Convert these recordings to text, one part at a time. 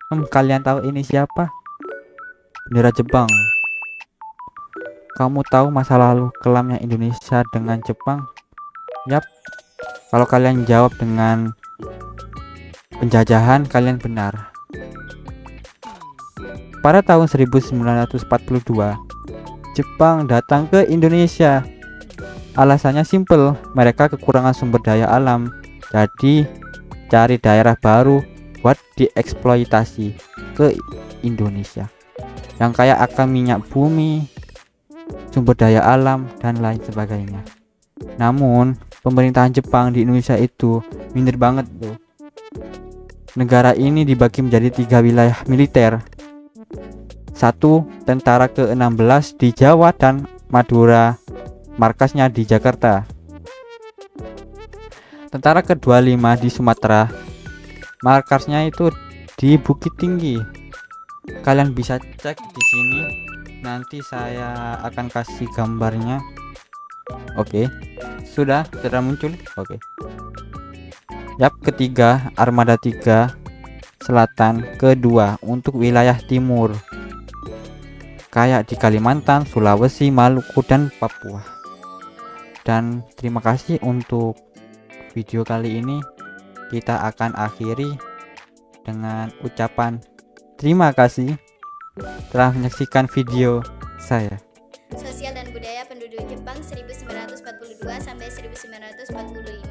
Kalian tahu ini siapa? Bendera Jepang. Kamu tahu masa lalu kelamnya Indonesia dengan Jepang? Yap. Kalau kalian jawab dengan penjajahan, kalian benar. Pada tahun 1942, Jepang datang ke Indonesia. Alasannya simpel, mereka kekurangan sumber daya alam. Jadi cari daerah baru buat dieksploitasi ke Indonesia yang kaya akan minyak bumi, sumber daya alam, dan lain sebagainya. Namun pemerintahan Jepang di Indonesia itu minder banget tuh. Negara ini dibagi menjadi 3 wilayah militer. 1. Tentara ke-16 di Jawa dan Madura, markasnya di Jakarta. Tentara ke-25 di Sumatera, markasnya itu di Bukit Tinggi. Kalian bisa cek di sini, nanti saya akan kasih gambarnya. Oke, sudah muncul. Oke. Yap, ketiga Armada 3 Selatan, kedua untuk wilayah timur kayak di Kalimantan, Sulawesi, Maluku, dan Papua. Dan terima kasih untuk video kali ini. Kita akan akhiri dengan ucapan terima kasih telah menyaksikan video saya. Sosial dan budaya penduduk Jepang 1942 sampai 1945.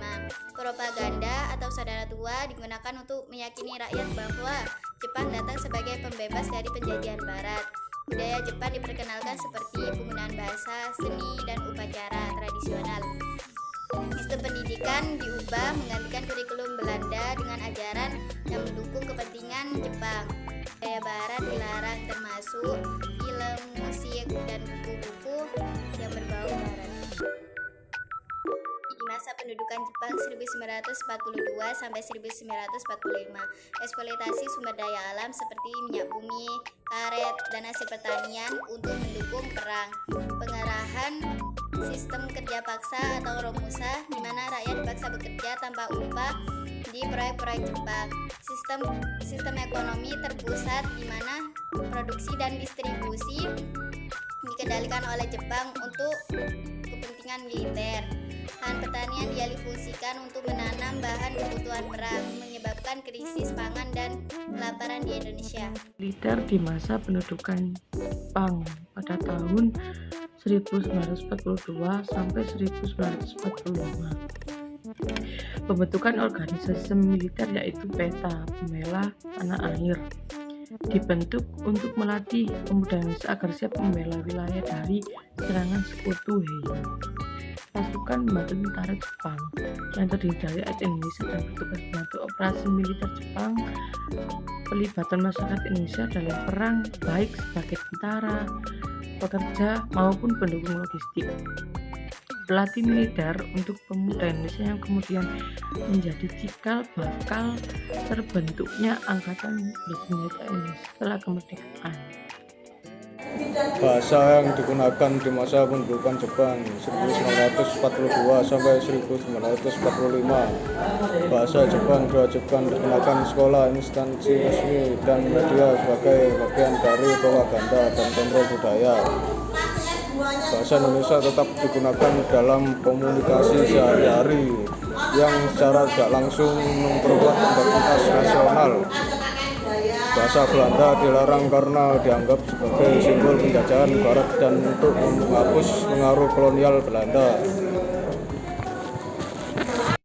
Propaganda atau saudara tua digunakan untuk meyakini rakyat bahwa Jepang datang sebagai pembebas dari penjajahan barat. Budaya Jepang diperkenalkan seperti penggunaan bahasa, seni, dan upacara tradisional. Sistem pendidikan diubah menggantikan kurikulum Belanda dengan ajaran yang mendukung kepentingan Jepang. Budaya barat dilarang termasuk film, musik, dan buku-buku yang berbau barat. Di masa pendudukan Jepang 1942 sampai 1945, eksploitasi sumber daya alam seperti minyak bumi, karet, dan hasil pertanian untuk mendukung perang. Pengerahan sistem kerja paksa atau romusa, di mana rakyat dipaksa bekerja tanpa upah di proyek-proyek Jepang. Sistem ekonomi terpusat, di mana produksi dan distribusi dikendalikan oleh Jepang untuk kepentingan militer. Lahan pertanian dialihfungsikan untuk menanam bahan kebutuhan perang, menyebabkan krisis pangan dan kelaparan di Indonesia. Militer di masa pendudukan Jepang pada tahun 1942 sampai 1945. Pembentukan organisasi militer yaitu PETA, Pembela Tanah Air, dibentuk untuk melatih pemuda Indonesia agar siap membela wilayah dari serangan sekutu Heian. Pasukan membantu tentara Jepang yang terdiri dari rakyat Indonesia dan bertugas membantu operasi militer Jepang. Pelibatan masyarakat Indonesia dalam perang baik sebagai tentara, pekerja maupun pendukung logistik. Pelatih militer untuk pemuda Indonesia yang kemudian menjadi cikal bakal terbentuknya Angkatan Bersenjata Indonesia setelah kemerdekaan. Bahasa yang digunakan di masa pendudukan Jepang 1942 sampai 1945. Bahasa Jepang diwajibkan digunakan di sekolah, instansi resmi, dan media sebagai bagian dari propaganda dan kontrol budaya. Bahasa Indonesia tetap digunakan dalam komunikasi sehari-hari yang secara tidak langsung memperkuat identitas nasional. Bahasa Belanda dilarang karena dianggap sebagai simbol penjajahan Barat dan untuk menghapus pengaruh kolonial Belanda.